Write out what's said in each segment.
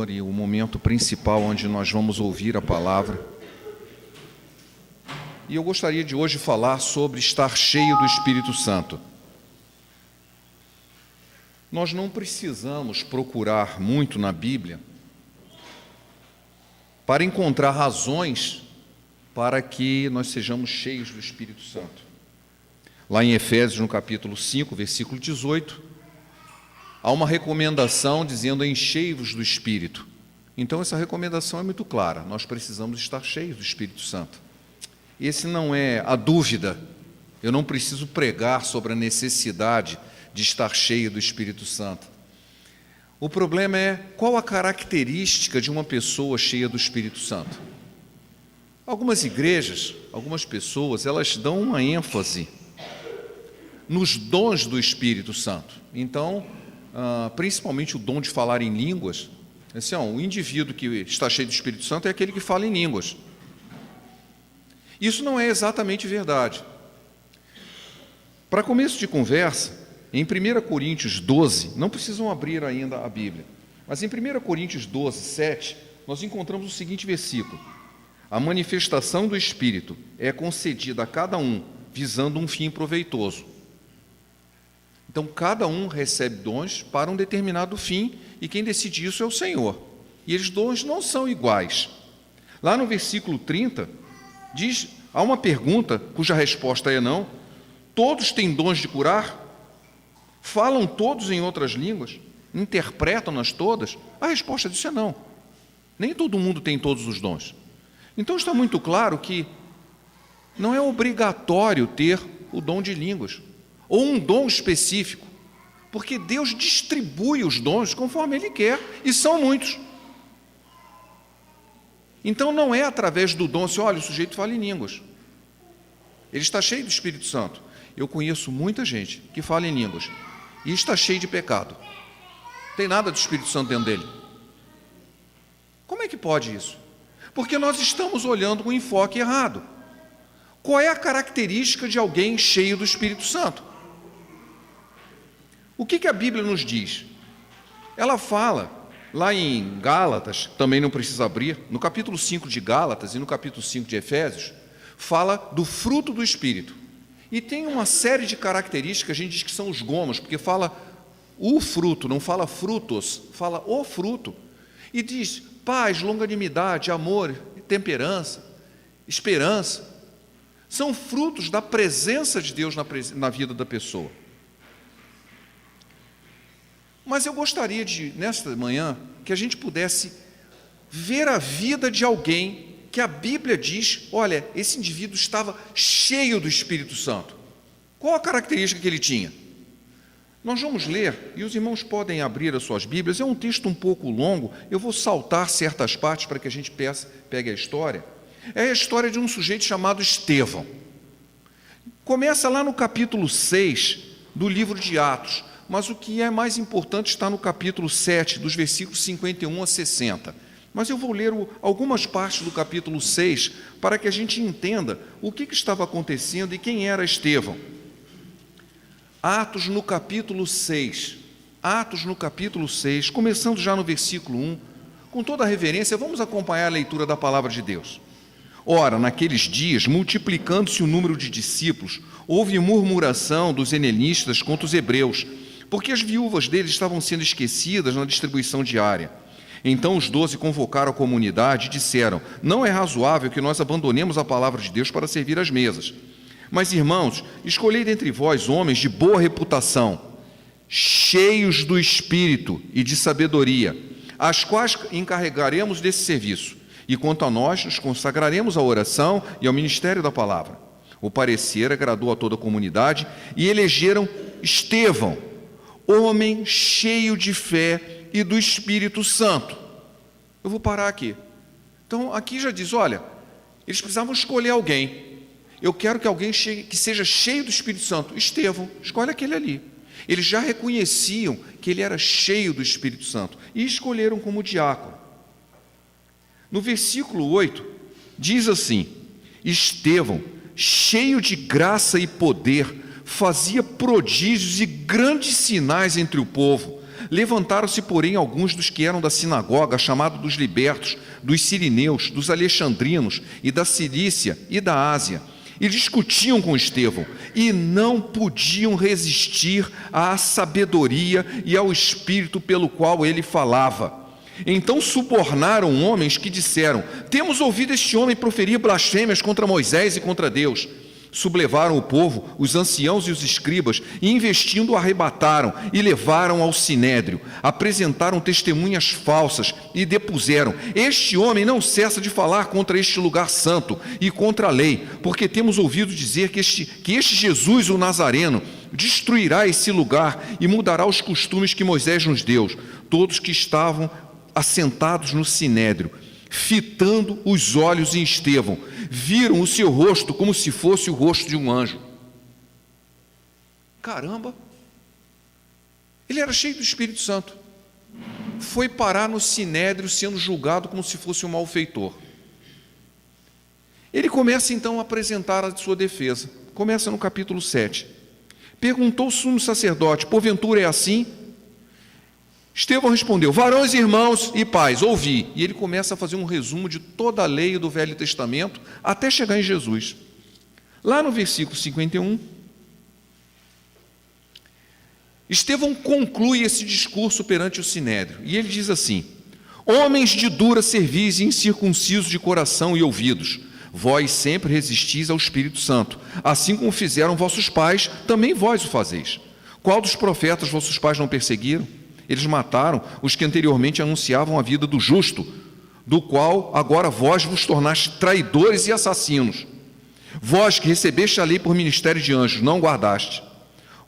Senhor e o momento principal onde nós vamos ouvir a palavra. E eu gostaria de hoje falar sobre estar cheio do Espírito Santo. Nós não precisamos procurar muito na Bíblia para encontrar razões para que nós sejamos cheios do Espírito Santo. Lá em Efésios, no capítulo 5, versículo 18, há uma recomendação dizendo: enchei-vos do Espírito. Então, essa recomendação é muito clara, nós precisamos estar cheios do Espírito Santo. Esse não é a dúvida, eu não preciso pregar sobre a necessidade de estar cheio do Espírito Santo. O problema é qual a característica de uma pessoa cheia do Espírito Santo. Algumas igrejas, algumas pessoas, elas dão uma ênfase nos dons do Espírito Santo. Então, principalmente o dom de falar em línguas, assim, o indivíduo que está cheio do Espírito Santo é aquele que fala em línguas. Isso não é exatamente verdade. Para começo de conversa, em 1 Coríntios 12, não precisam abrir ainda a Bíblia, mas em 1 Coríntios 12, 7, nós encontramos o seguinte versículo: a manifestação do Espírito é concedida a cada um, visando um fim proveitoso. Então, cada um recebe dons para um determinado fim, e quem decide isso é o Senhor. E esses dons não são iguais. Lá no versículo 30, diz, há uma pergunta cuja resposta é não. Todos têm dons de curar? Falam todos em outras línguas? Interpretam-nas todas? A resposta disso é não. Nem todo mundo tem todos os dons. Então está muito claro que não é obrigatório ter o dom de línguas, ou um dom específico, porque Deus distribui os dons conforme Ele quer, e são muitos. Então não é através do dom, se olha, o sujeito fala em línguas, ele está cheio do Espírito Santo. Eu conheço muita gente que fala em línguas e está cheio de pecado, não tem nada do Espírito Santo dentro dele. Como é que pode isso? Porque nós estamos olhando com um enfoque errado. Qual é a característica de alguém cheio do Espírito Santo? O que a Bíblia nos diz? Ela fala, lá em Gálatas, também não precisa abrir, no capítulo 5 de Gálatas e no capítulo 5 de Efésios, fala do fruto do Espírito. E tem uma série de características, a gente diz que são os gomos, porque fala o fruto, não fala frutos, fala o fruto. E diz paz, longanimidade, amor, temperança, esperança. São frutos da presença de Deus na vida da pessoa. Mas eu gostaria de, nesta manhã, que a gente pudesse ver a vida de alguém que a Bíblia diz, olha, esse indivíduo estava cheio do Espírito Santo. Qual a característica que ele tinha? Nós vamos ler, e os irmãos podem abrir as suas Bíblias, é um texto um pouco longo, eu vou saltar certas partes para que a gente pegue a história. É a história de um sujeito chamado Estevão. Começa lá no capítulo 6 do livro de Atos, mas o que é mais importante está no capítulo 7, dos versículos 51 a 60. Mas eu vou ler algumas partes do capítulo 6 para que a gente entenda o que estava acontecendo e quem era Estevão. Atos no capítulo 6, começando já no versículo 1, com toda a reverência, vamos acompanhar a leitura da palavra de Deus. Ora, naqueles dias, multiplicando-se o número de discípulos, houve murmuração dos helenistas contra os hebreus, porque as viúvas deles estavam sendo esquecidas na distribuição diária. Então os 12 convocaram a comunidade e disseram: não é razoável que nós abandonemos a palavra de Deus para servir às mesas. Mas, irmãos, escolhei dentre vós homens de boa reputação, cheios do Espírito e de sabedoria, as quais encarregaremos desse serviço. E quanto a nós, nos consagraremos à oração e ao ministério da palavra. O parecer agradou a toda a comunidade e elegeram Estevão, homem cheio de fé e do Espírito Santo. Eu vou parar aqui. Então, aqui já diz, olha, eles precisavam escolher alguém. Eu quero que alguém que seja cheio do Espírito Santo. Estevão, escolhe aquele ali. Eles já reconheciam que ele era cheio do Espírito Santo e escolheram como diácono. No versículo 8, diz assim: Estevão, cheio de graça e poder, fazia prodígios e grandes sinais entre o povo. Levantaram-se, porém, alguns dos que eram da sinagoga, chamado dos libertos, dos sirineus, dos alexandrinos e da Cilícia e da Ásia, e discutiam com Estevão, e não podiam resistir à sabedoria e ao espírito pelo qual ele falava. Então subornaram homens que disseram: temos ouvido este homem proferir blasfêmias contra Moisés e contra Deus. Sublevaram o povo, os anciãos e os escribas, e investindo o arrebataram e levaram ao sinédrio. Apresentaram testemunhas falsas e depuseram: este homem não cessa de falar contra este lugar santo e contra a lei, porque temos ouvido dizer que este Jesus, o Nazareno, destruirá esse lugar e mudará os costumes que Moisés nos deu. Todos que estavam assentados no sinédrio, fitando os olhos em Estevão, viram o seu rosto como se fosse o rosto de um anjo. Caramba! Ele era cheio do Espírito Santo. Foi parar no sinédrio sendo julgado como se fosse um malfeitor. Ele começa então a apresentar a sua defesa. Começa no capítulo 7. Perguntou o sumo sacerdote: porventura é assim? Estevão respondeu: varões, irmãos e pais, ouvi. E ele começa a fazer um resumo de toda a lei do Velho Testamento até chegar em Jesus. Lá no versículo 51, Estevão conclui esse discurso perante o sinédrio, e ele diz assim: homens de dura cerviz e incircuncisos de coração e ouvidos, vós sempre resistis ao Espírito Santo, assim como fizeram vossos pais, também vós o fazeis. Qual dos profetas vossos pais não perseguiram? Eles mataram os que anteriormente anunciavam a vida do justo, do qual agora vós vos tornaste traidores e assassinos. Vós que recebeste a lei por ministério de anjos, não guardaste.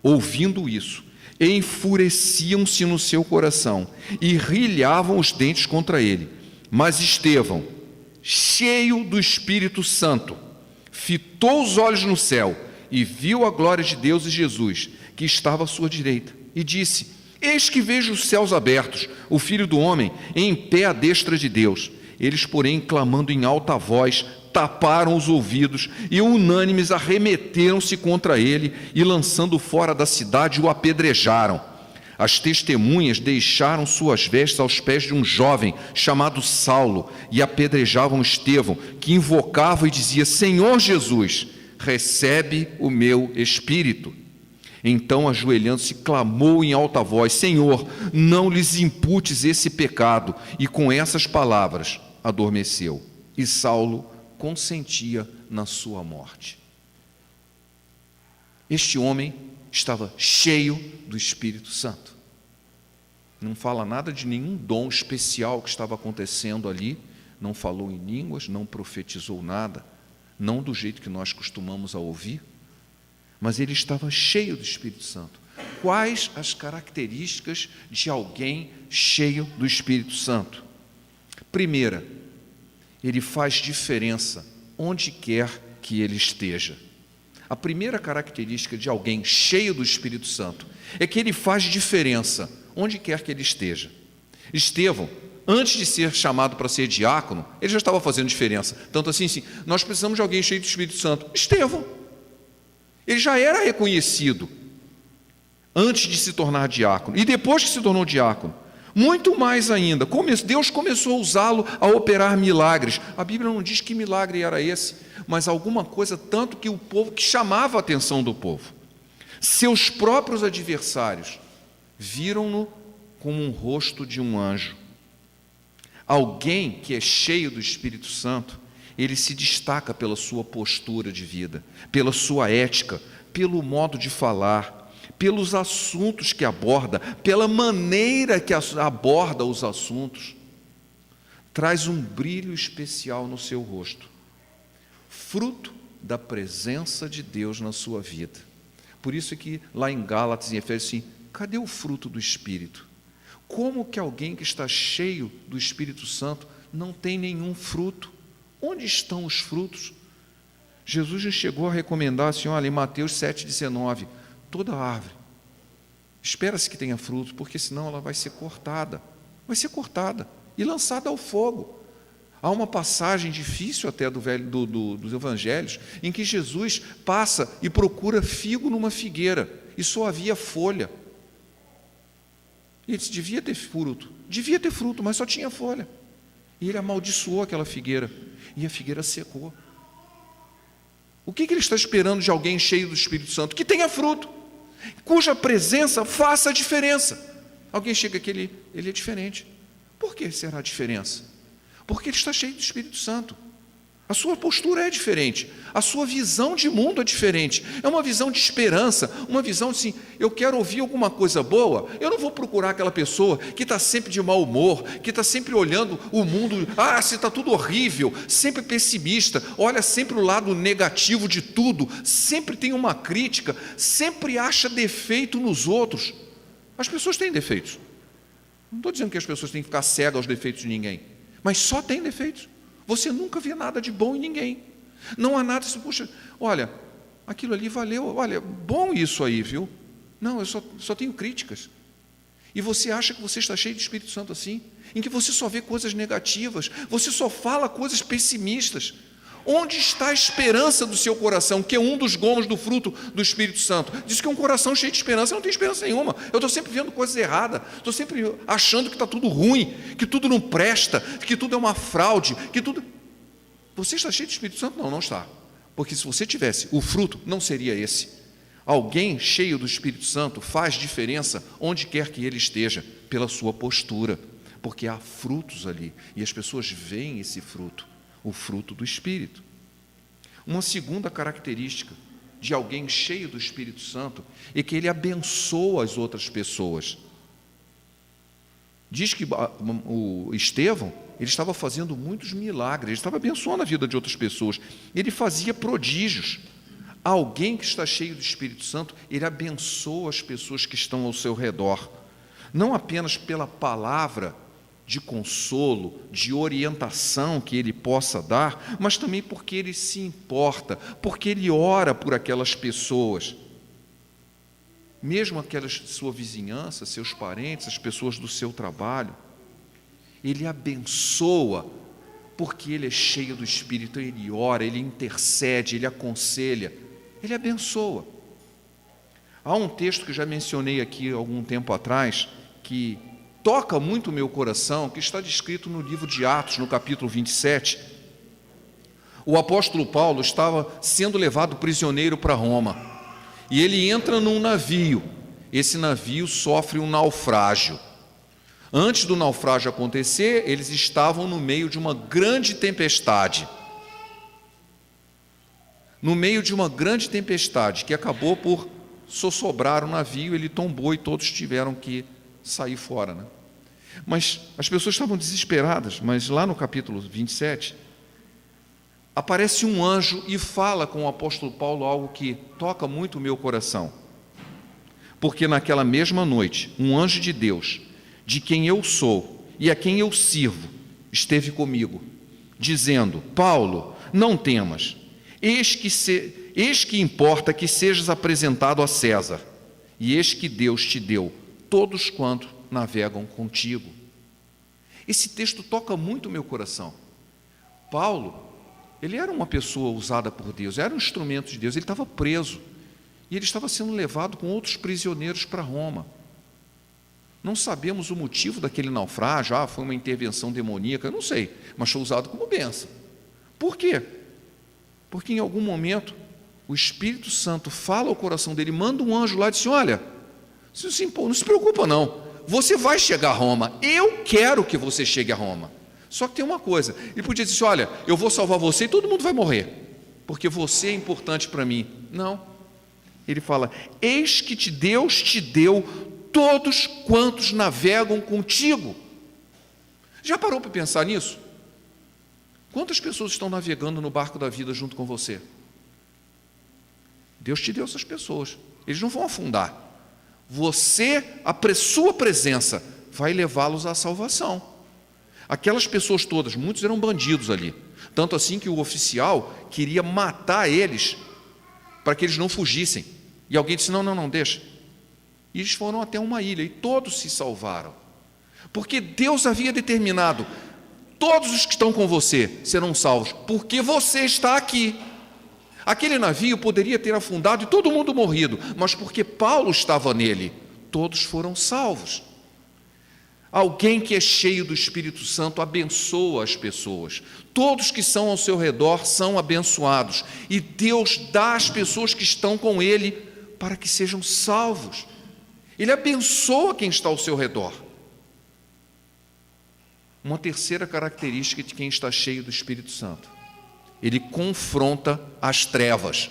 Ouvindo isso, enfureciam-se no seu coração e rilhavam os dentes contra ele. Mas Estevão, cheio do Espírito Santo, fitou os olhos no céu e viu a glória de Deus e Jesus, que estava à sua direita, e disse: eis que vejo os céus abertos, o Filho do Homem em pé à destra de Deus. Eles, porém, clamando em alta voz, taparam os ouvidos e unânimes arremeteram-se contra ele e, lançando fora da cidade, o apedrejaram. As testemunhas deixaram suas vestes aos pés de um jovem chamado Saulo e apedrejavam Estevão, que invocava e dizia: Senhor Jesus, recebe o meu espírito. Então, ajoelhando-se, clamou em alta voz: Senhor, não lhes imputes esse pecado. E com essas palavras adormeceu. E Saulo consentia na sua morte. Este homem estava cheio do Espírito Santo. Não fala nada de nenhum dom especial que estava acontecendo ali. Não falou em línguas, não profetizou nada, não do jeito que nós costumamos a ouvir. Mas ele estava cheio do Espírito Santo. Quais as características de alguém cheio do Espírito Santo? Primeira, ele faz diferença onde quer que ele esteja. A primeira característica de alguém cheio do Espírito Santo é que ele faz diferença onde quer que ele esteja. Estevão, antes de ser chamado para ser diácono, ele já estava fazendo diferença. Tanto assim, nós precisamos de alguém cheio do Espírito Santo. Estevão, ele já era reconhecido antes de se tornar diácono. E depois que se tornou diácono, muito mais ainda, Deus começou a usá-lo a operar milagres. A Bíblia não diz que milagre era esse, mas alguma coisa tanto que o povo, que chamava a atenção do povo. Seus próprios adversários viram-no como um rosto de um anjo. Alguém que é cheio do Espírito Santo, ele se destaca pela sua postura de vida, pela sua ética, pelo modo de falar, pelos assuntos que aborda, pela maneira que aborda os assuntos. Traz um brilho especial no seu rosto, fruto da presença de Deus na sua vida. Por isso que lá em Gálatas e Efésios, assim, cadê o fruto do Espírito? Como que alguém que está cheio do Espírito Santo não tem nenhum fruto? Onde estão os frutos? Jesus já chegou a recomendar assim, olha, em Mateus 7,19, toda árvore, espera-se que tenha fruto, porque senão ela vai ser cortada e lançada ao fogo. Há uma passagem difícil até dos evangelhos, em que Jesus passa e procura figo numa figueira, e só havia folha. E ele disse: devia ter fruto, mas só tinha folha. E ele amaldiçoou aquela figueira, e a figueira secou. O que ele está esperando de alguém cheio do Espírito Santo? Que tenha fruto, cuja presença faça a diferença. Alguém chega aqui, ele é diferente. Por que será a diferença? Porque ele está cheio do Espírito Santo. A sua postura é diferente, a sua visão de mundo é diferente, é uma visão de esperança, uma visão assim: eu quero ouvir alguma coisa boa, eu não vou procurar aquela pessoa que está sempre de mau humor, que está sempre olhando o mundo, se está tudo horrível, sempre pessimista, olha sempre o lado negativo de tudo, sempre tem uma crítica, sempre acha defeito nos outros. As pessoas têm defeitos, não estou dizendo que as pessoas têm que ficar cegas aos defeitos de ninguém, mas só tem defeitos. Você nunca vê nada de bom em ninguém. Não há nada assim: puxa, olha, aquilo ali valeu, olha, bom isso aí, viu? Não, eu só tenho críticas. E você acha que você está cheio de Espírito Santo assim, em que você só vê coisas negativas, você só fala coisas pessimistas. Onde está a esperança do seu coração, que é um dos gomos do fruto do Espírito Santo? Diz que é um coração cheio de esperança. Eu não tenho esperança nenhuma. Eu estou sempre vendo coisas erradas, estou sempre achando que está tudo ruim, que tudo não presta, que tudo é uma fraude, que tudo... Você está cheio de Espírito Santo? Não, não está. Porque se você tivesse, o fruto não seria esse. Alguém cheio do Espírito Santo faz diferença onde quer que ele esteja, pela sua postura, porque há frutos ali, e as pessoas veem esse fruto, o fruto do Espírito. Uma segunda característica de alguém cheio do Espírito Santo é que ele abençoa as outras pessoas. Diz que o Estevão, ele estava fazendo muitos milagres, ele estava abençoando a vida de outras pessoas, ele fazia prodígios. Alguém que está cheio do Espírito Santo, ele abençoa as pessoas que estão ao seu redor, não apenas pela palavra de consolo, de orientação que ele possa dar, mas também porque ele se importa, porque ele ora por aquelas pessoas, mesmo aquelas de sua vizinhança, seus parentes, as pessoas do seu trabalho. Ele abençoa, porque ele é cheio do Espírito, ele ora, ele intercede, ele aconselha, ele abençoa. Há um texto que já mencionei aqui há algum tempo atrás, que toca muito o meu coração, que está descrito no livro de Atos, no capítulo 27. O apóstolo Paulo estava sendo levado prisioneiro para Roma, e ele entra num navio. Esse navio sofre um naufrágio. Antes do naufrágio acontecer, eles estavam no meio de uma grande tempestade. No meio de uma grande tempestade, que acabou por sossobrar o navio, ele tombou e todos tiveram que sair fora, né? Mas as pessoas estavam desesperadas. Mas lá no capítulo 27, aparece um anjo e fala com o apóstolo Paulo algo que toca muito o meu coração. Porque naquela mesma noite, um anjo de Deus, de quem eu sou e a quem eu sirvo, esteve comigo, dizendo: Paulo, não temas, eis que importa que sejas apresentado a César, e eis que Deus te deu todos quantos navegam contigo. Esse texto toca muito o meu coração. Paulo, ele era uma pessoa usada por Deus, era um instrumento de Deus, ele estava preso, e ele estava sendo levado com outros prisioneiros para Roma. Não sabemos o motivo daquele naufrágio, foi uma intervenção demoníaca, não sei, mas foi usado como bênção. Por quê? Porque em algum momento o Espírito Santo fala ao coração dele, manda um anjo lá e diz: olha, não se preocupa não, você vai chegar a Roma, eu quero que você chegue a Roma. Só que tem uma coisa, ele podia dizer: olha, eu vou salvar você e todo mundo vai morrer, porque você é importante para mim. Não, ele fala: eis que Deus te deu todos quantos navegam contigo. Já parou para pensar nisso? Quantas pessoas estão navegando no barco da vida junto com você? Deus te deu essas pessoas, eles não vão afundar. Sua presença vai levá-los à salvação. Aquelas pessoas todas, muitos eram bandidos ali, tanto assim que o oficial queria matar eles para que eles não fugissem, e alguém disse: não, deixa. E eles foram até uma ilha e todos se salvaram, porque Deus havia determinado: todos os que estão com você serão salvos, porque você está aqui. Aquele navio poderia ter afundado e todo mundo morrido, mas porque Paulo estava nele, todos foram salvos. Alguém que é cheio do Espírito Santo abençoa as pessoas. Todos que são ao seu redor são abençoados. E Deus dá às pessoas que estão com Ele para que sejam salvos. Ele abençoa quem está ao seu redor. Uma terceira característica de quem está cheio do Espírito Santo: ele confronta as trevas.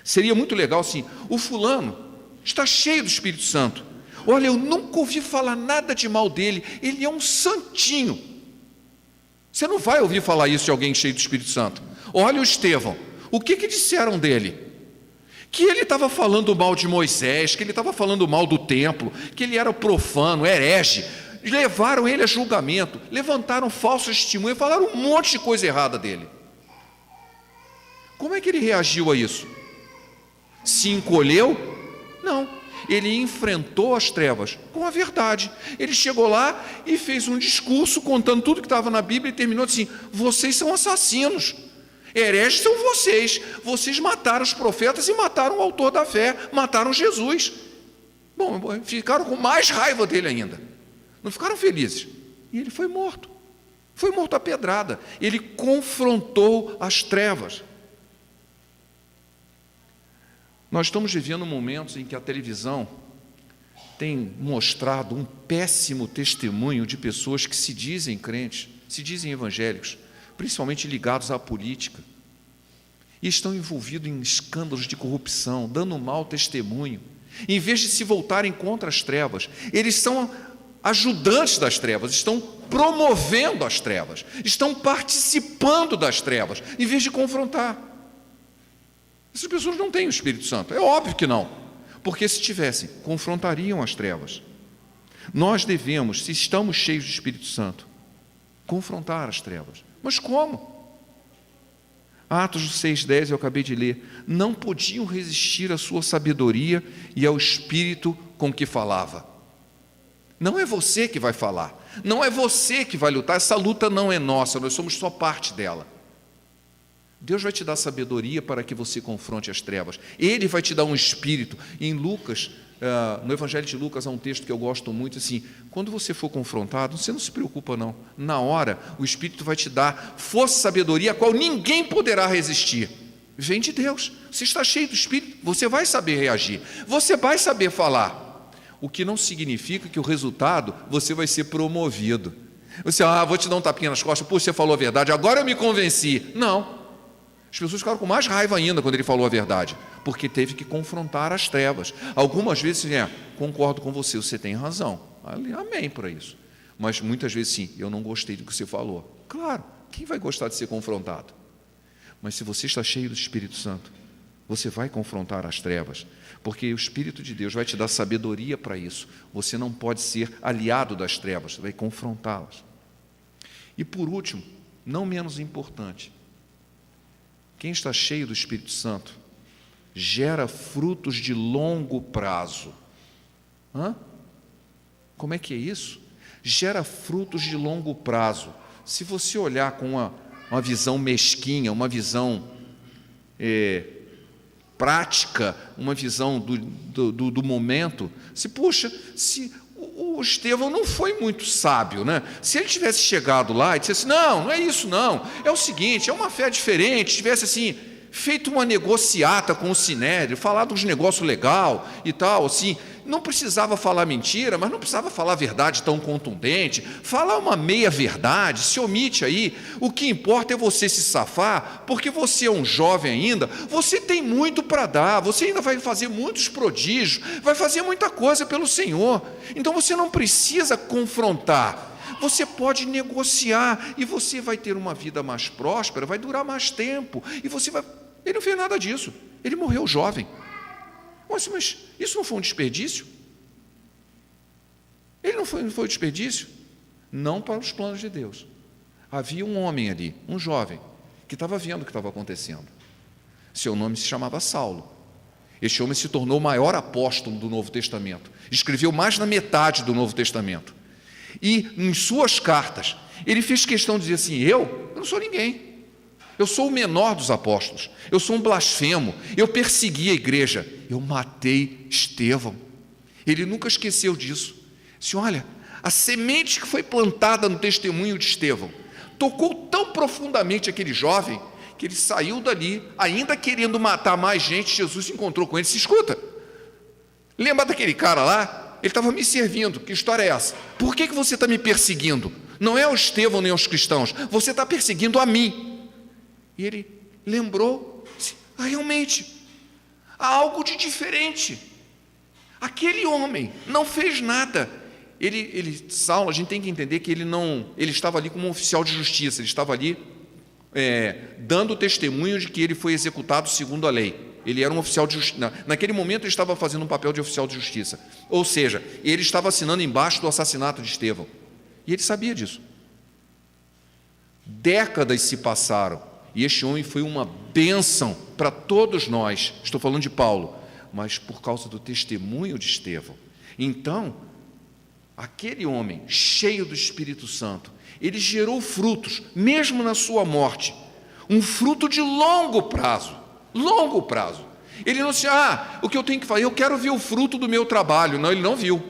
Seria muito legal assim: o fulano está cheio do Espírito Santo. Olha, eu nunca ouvi falar nada de mal dele, ele é um santinho. Você não vai ouvir falar isso de alguém cheio do Espírito Santo. Olha o Estevão, o que disseram dele? Que ele estava falando mal de Moisés, que ele estava falando mal do templo, que ele era profano, herege. Levaram ele a julgamento, levantaram falso testemunho, falaram um monte de coisa errada dele. Como é que ele reagiu a isso? Se encolheu? Não, ele enfrentou as trevas com a verdade. Ele chegou lá e fez um discurso contando tudo que estava na Bíblia e terminou assim: vocês são assassinos, hereges são vocês mataram os profetas e mataram o autor da fé, mataram Jesus. Bom, ficaram com mais raiva dele ainda, não ficaram felizes, e ele foi morto à pedrada. Ele confrontou as trevas. Nós estamos vivendo momentos em que a televisão tem mostrado um péssimo testemunho de pessoas que se dizem crentes, se dizem evangélicos, principalmente ligados à política, e estão envolvidos em escândalos de corrupção, dando um mau testemunho. Em vez de se voltarem contra as trevas, eles são ajudantes das trevas, estão promovendo as trevas, estão participando das trevas, em vez de confrontar. Essas pessoas não têm o Espírito Santo, é óbvio que não, porque se tivessem, confrontariam as trevas. Nós devemos, se estamos cheios do Espírito Santo, confrontar as trevas. Mas como? Atos 6,10 eu acabei de ler: não podiam resistir à sua sabedoria e ao Espírito com que falava. Não é você que vai falar, não é você que vai lutar, essa luta não é nossa, nós somos só parte dela. Deus vai te dar sabedoria para que você confronte as trevas. Ele vai te dar um espírito. Em Lucas, no Evangelho de Lucas, há um texto que eu gosto muito, assim: quando você for confrontado, você não se preocupa não. Na hora, o Espírito vai te dar força e sabedoria a qual ninguém poderá resistir. Vem de Deus. Você está cheio do Espírito, você vai saber reagir, você vai saber falar. O que não significa que o resultado, você vai ser promovido. Você, vou te dar um tapinha nas costas, pô, você falou a verdade, agora eu me convenci. Não. As pessoas ficaram com mais raiva ainda quando ele falou a verdade, porque teve que confrontar as trevas. Algumas vezes, concordo com você, você tem razão. Amém para isso. Mas muitas vezes, sim, eu não gostei do que você falou. Claro, quem vai gostar de ser confrontado? Mas se você está cheio do Espírito Santo, você vai confrontar as trevas, porque o Espírito de Deus vai te dar sabedoria para isso. Você não pode ser aliado das trevas, você vai confrontá-las. E por último, não menos importante, quem está cheio do Espírito Santo gera frutos de longo prazo. Como é que é isso? Gera frutos de longo prazo. Se você olhar com uma visão mesquinha, uma visão prática, uma visão do momento, se o Estevão não foi muito sábio, né? Se ele tivesse chegado lá e dissesse: não é isso não, é o seguinte, é uma fé diferente, tivesse assim, feito uma negociata com o Sinédrio, falado uns negócios legal e tal, assim, não precisava falar mentira, mas não precisava falar verdade tão contundente, falar uma meia-verdade, se omite aí. O que importa é você se safar, porque você é um jovem ainda, você tem muito para dar, você ainda vai fazer muitos prodígios, vai fazer muita coisa pelo Senhor, então você não precisa confrontar, você pode negociar, e você vai ter uma vida mais próspera, vai durar mais tempo, e você vai... Ele não fez nada disso, ele morreu jovem. Mas isso não foi um desperdício? Ele não foi um desperdício? Não para os planos de Deus. Havia um homem ali, um jovem, que estava vendo o que estava acontecendo. Seu nome se chamava Saulo. Este homem se tornou o maior apóstolo do Novo Testamento. Escreveu mais da metade do Novo Testamento. E em suas cartas, ele fez questão de dizer assim: eu não sou ninguém. Eu sou o menor dos apóstolos, eu sou um blasfemo, eu persegui a igreja, eu matei Estevão. Ele nunca esqueceu disso. Disse: olha, A semente que foi plantada no testemunho de Estevão tocou tão profundamente aquele jovem que ele saiu dali, ainda querendo matar mais gente. Jesus se encontrou com ele e disse: escuta, lembra daquele cara lá? Ele estava me servindo, que história é essa? Por que você está me perseguindo? Não é o Estevão nem os cristãos, você está perseguindo a mim. E ele lembrou, disse: realmente, há algo de diferente. Aquele homem não fez nada. Saulo, a gente tem que entender que ele estava ali como um oficial de justiça, ele estava ali dando testemunho de que ele foi executado segundo a lei. Ele era um oficial de justiça. Naquele momento ele estava fazendo um papel de oficial de justiça. Ou seja, ele estava assinando embaixo do assassinato de Estevão. E ele sabia disso. Décadas se passaram e este homem foi uma bênção para todos nós. Estou falando de Paulo, mas por causa do testemunho de Estevão. Então, aquele homem cheio do Espírito Santo, ele gerou frutos, mesmo na sua morte, um fruto de longo prazo. Longo prazo. Ele não disse: o que eu tenho que fazer? Eu quero ver o fruto do meu trabalho. Não, ele não viu.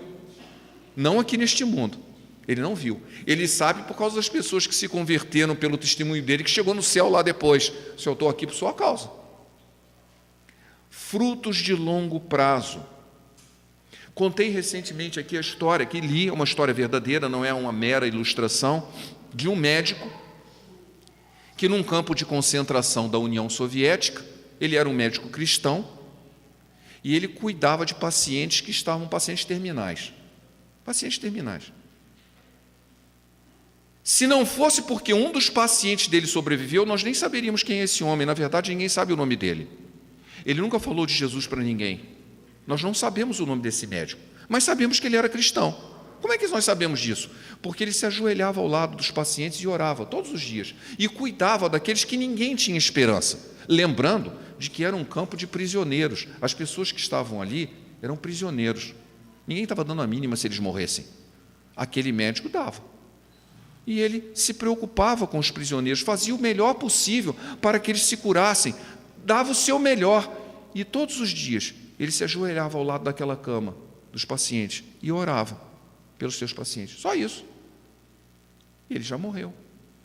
Não aqui neste mundo. Ele não viu. Ele sabe por causa das pessoas que se converteram pelo testemunho dele, que chegou no céu lá depois. Se eu estou aqui por sua causa. Frutos de longo prazo. Contei recentemente aqui a história, que li, é uma história verdadeira, não é uma mera ilustração, de um médico que num campo de concentração da União Soviética, ele era um médico cristão e ele cuidava de pacientes que estavam pacientes terminais. Pacientes terminais. Se não fosse porque um dos pacientes dele sobreviveu, nós nem saberíamos quem é esse homem. Na verdade, ninguém sabe o nome dele. Ele nunca falou de Jesus para ninguém. Nós não sabemos o nome desse médico, mas sabemos que ele era cristão. Como é que nós sabemos disso? Porque ele se ajoelhava ao lado dos pacientes e orava todos os dias. E cuidava daqueles que ninguém tinha esperança. Lembrando de que era um campo de prisioneiros. As pessoas que estavam ali eram prisioneiros. Ninguém estava dando a mínima se eles morressem. Aquele médico dava. E ele se preocupava com os prisioneiros, fazia o melhor possível para que eles se curassem, dava o seu melhor. E todos os dias ele se ajoelhava ao lado daquela cama dos pacientes e orava pelos seus pacientes. Só isso. E ele já morreu.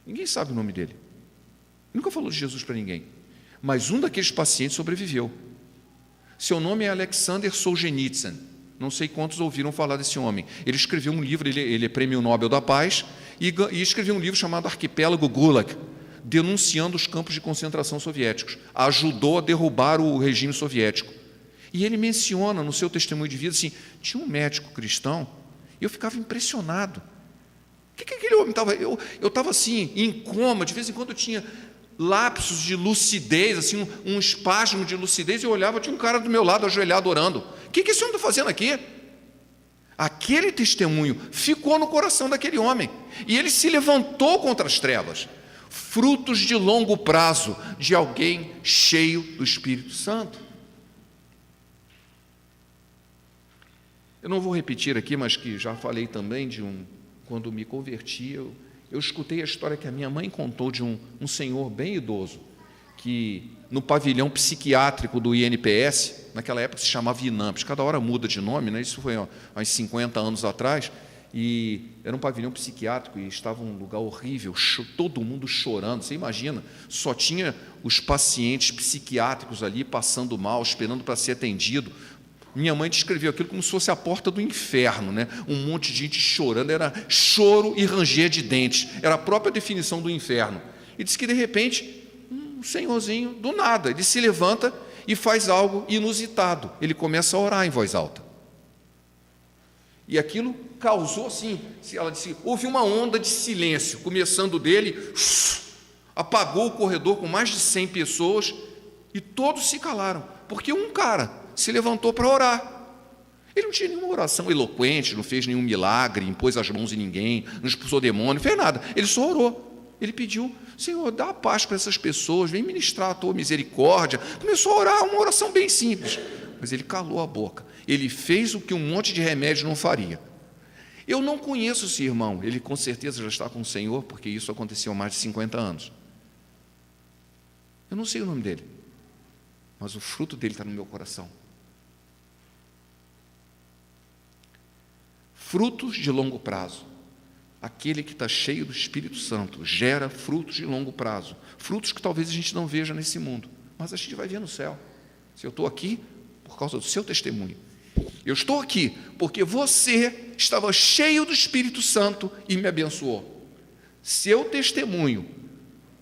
Ninguém sabe o nome dele. Ele nunca falou de Jesus para ninguém. Mas um daqueles pacientes sobreviveu. Seu nome é Alexander Solzhenitsyn. Não sei quantos ouviram falar desse homem. Ele escreveu um livro, ele é Prêmio Nobel da Paz, e escreveu um livro chamado Arquipélago Gulag, denunciando os campos de concentração soviéticos. Ajudou a derrubar o regime soviético. E ele menciona no seu testemunho de vida assim: tinha um médico cristão, e eu ficava impressionado. O que aquele homem estava? Eu estava assim, em coma, de vez em quando eu tinha lapsos de lucidez, assim, um espasmo de lucidez, e eu olhava, tinha um cara do meu lado ajoelhado orando. O que esse homem está fazendo aqui? Aquele testemunho ficou no coração daquele homem, e ele se levantou contra as trevas. Frutos de longo prazo de alguém cheio do Espírito Santo. Eu não vou repetir aqui, mas que já falei também quando me converti, eu escutei a história que a minha mãe contou de um senhor bem idoso, que no pavilhão psiquiátrico do INPS, naquela época se chamava INAMPS, cada hora muda de nome, né? Isso foi há uns 50 anos atrás, e era um pavilhão psiquiátrico e estava um lugar horrível, todo mundo chorando. Você imagina, só tinha os pacientes psiquiátricos ali passando mal, esperando para ser atendido. Minha mãe descreveu aquilo como se fosse a porta do inferno, né? Um monte de gente chorando, era choro e ranger de dentes, era a própria definição do inferno. E disse que, de repente, um senhorzinho, do nada, ele se levanta e faz algo inusitado. Ele começa a orar em voz alta. E aquilo causou assim, ela disse, houve uma onda de silêncio, começando dele, apagou o corredor com mais de 100 pessoas, e todos se calaram, porque um cara se levantou para orar. Ele não tinha nenhuma oração eloquente, não fez nenhum milagre, impôs as mãos em ninguém, não expulsou demônio, não fez nada. Ele só orou. Ele pediu: Senhor, dá paz para essas pessoas, vem ministrar a tua misericórdia. Começou a orar, uma oração bem simples. Mas ele calou a boca. Ele fez o que um monte de remédio não faria. Eu não conheço esse irmão, ele com certeza já está com o Senhor, porque isso aconteceu há mais de 50 anos. Eu não sei o nome dele, mas o fruto dele está no meu coração. frutos de longo prazo. Aquele que está cheio do Espírito Santo gera frutos de longo prazo, frutos que talvez a gente não veja nesse mundo, mas a gente vai ver no céu. Se eu estou aqui, por causa do seu testemunho. Eu estou aqui porque você estava cheio do Espírito Santo e me abençoou. Seu testemunho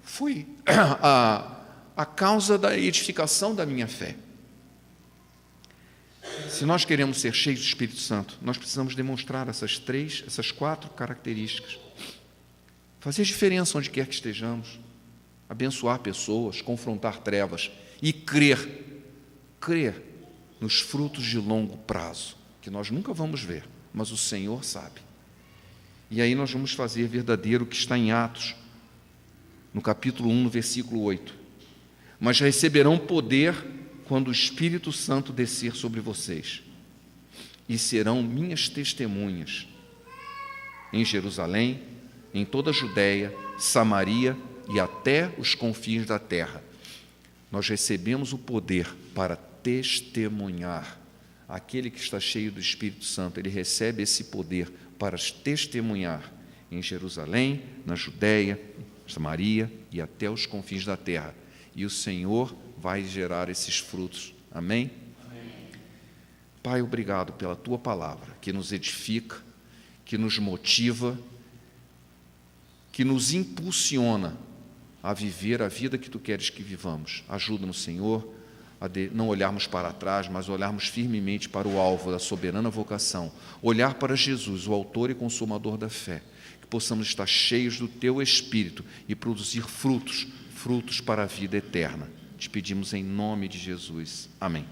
foi a causa da edificação da minha fé. Se nós queremos ser cheios do Espírito Santo, nós precisamos demonstrar essas 4 características. Fazer diferença onde quer que estejamos, abençoar pessoas, confrontar trevas e crer nos frutos de longo prazo, que nós nunca vamos ver, mas o Senhor sabe. E aí nós vamos fazer verdadeiro o que está em Atos, no capítulo 1, no versículo 8. Mas receberão poder quando o Espírito Santo descer sobre vocês, e serão minhas testemunhas em Jerusalém, em toda a Judéia, Samaria e até os confins da terra. Nós recebemos o poder para testemunhar. Aquele que está cheio do Espírito Santo, ele recebe esse poder para testemunhar em Jerusalém, na Judéia, Samaria e até os confins da terra. E o Senhor vai gerar esses frutos. Amém? Amém. Pai, obrigado pela Tua palavra, que nos edifica, que nos motiva, que nos impulsiona a viver a vida que Tu queres que vivamos. Ajuda-nos, Senhor, a não olharmos para trás, mas olharmos firmemente para o alvo da soberana vocação, olhar para Jesus, o autor e consumador da fé, que possamos estar cheios do Teu Espírito e produzir frutos para a vida eterna. Te pedimos em nome de Jesus. Amém.